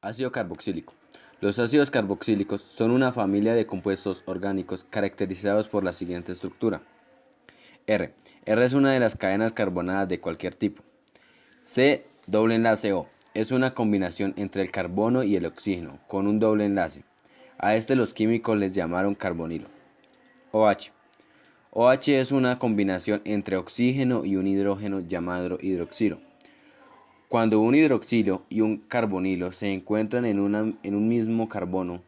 Ácido carboxílico. Los ácidos carboxílicos son una familia de compuestos orgánicos caracterizados por la siguiente estructura. R. R es una de las cadenas carbonadas de cualquier tipo. C. Doble enlace O. Es una combinación entre el carbono y el oxígeno, con un doble enlace. A este los químicos les llamaron carbonilo. OH. OH es una combinación entre oxígeno y un hidrógeno llamado hidroxilo. Cuando un hidroxilo y un carbonilo se encuentran en un mismo carbono,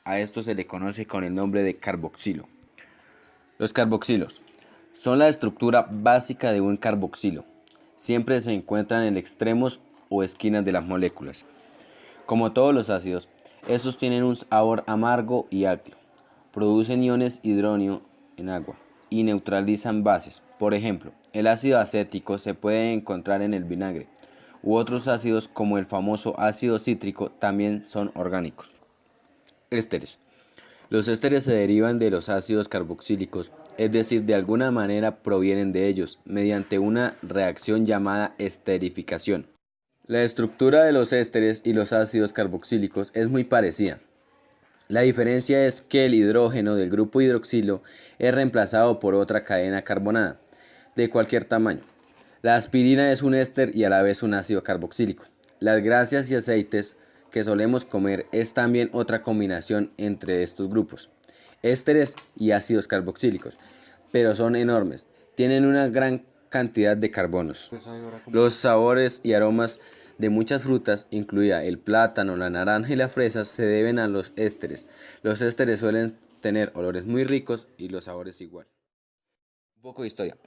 a esto se le conoce con el nombre de carboxilo. Los carboxilos son la estructura básica de un carboxilo. Siempre se encuentran en extremos o esquinas de las moléculas. Como todos los ácidos, estos tienen un sabor amargo y agrio. Producen iones hidrógeno en agua y neutralizan bases. Por ejemplo, el ácido acético se puede encontrar en el vinagre, u otros ácidos como el famoso ácido cítrico también son orgánicos. Ésteres. Los ésteres se derivan de los ácidos carboxílicos, es decir, de alguna manera provienen de ellos, mediante una reacción llamada esterificación. La estructura de los ésteres y los ácidos carboxílicos es muy parecida. La diferencia es que el hidrógeno del grupo hidroxilo es reemplazado por otra cadena carbonada, de cualquier tamaño. La aspirina es un éster y a la vez un ácido carboxílico. Las grasas y aceites que solemos comer es también otra combinación entre estos grupos, ésteres y ácidos carboxílicos, pero son enormes, tienen una gran cantidad de carbonos. Los sabores y aromas de muchas frutas, incluida el plátano, la naranja y la fresa, se deben a los ésteres. Los ésteres suelen tener olores muy ricos y los sabores igual. Un poco de historia.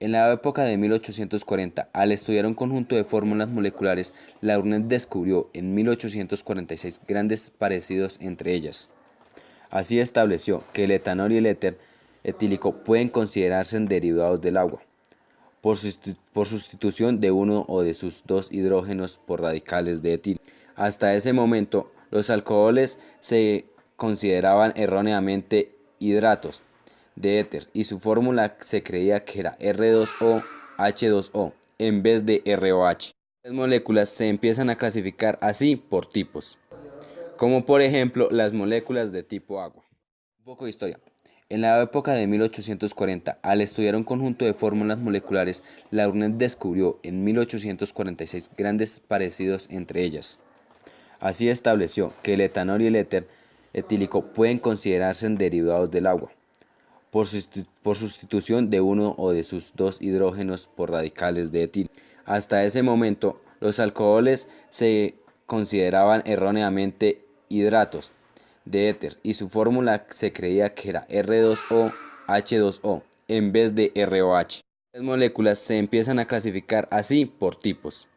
En la época de 1840, al estudiar un conjunto de fórmulas moleculares, Laurent descubrió en 1846 grandes parecidos entre ellas. Así estableció que el etanol y el éter etílico pueden considerarse derivados del agua, por sustitución de uno o de sus dos hidrógenos por radicales de etil. Hasta ese momento, los alcoholes se consideraban erróneamente hidratos de éter y su fórmula se creía que era R2O H2O en vez de ROH. Las moléculas se empiezan a clasificar así por tipos, como por ejemplo las moléculas de tipo agua. Un poco de historia. En la época de 1840, al estudiar un conjunto de fórmulas moleculares, Laurent descubrió en 1846 grandes parecidos entre ellas. Así estableció que el etanol y el éter etílico pueden considerarse derivados del agua, por sustitución de uno o de sus dos hidrógenos por radicales de etil. Hasta ese momento, los alcoholes se consideraban erróneamente hidratos de éter y su fórmula se creía que era R2O H2O en vez de ROH. Las moléculas se empiezan a clasificar así por tipos,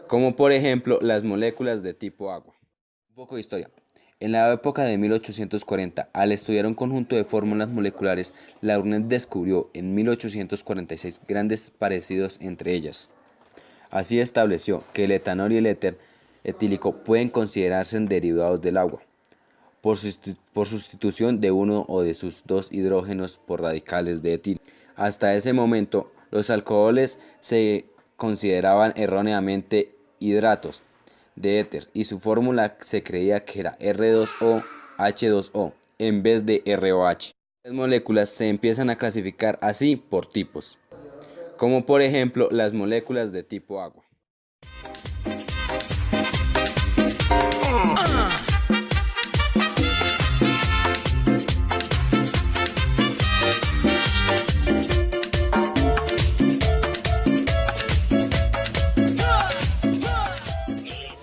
como por ejemplo las moléculas de tipo agua. Un poco de historia. En la época de 1840, al estudiar un conjunto de fórmulas moleculares, Laurent descubrió en 1846 grandes parecidos entre ellas. Así estableció que el etanol y el éter etílico pueden considerarse derivados del agua, por sustitución de uno o de sus dos hidrógenos por radicales de etil. Hasta ese momento, los alcoholes se consideraban erróneamente hidratos de éter y su fórmula se creía que era R2O H2O en vez de ROH. Las moléculas se empiezan a clasificar así por tipos, como por ejemplo las moléculas de tipo agua.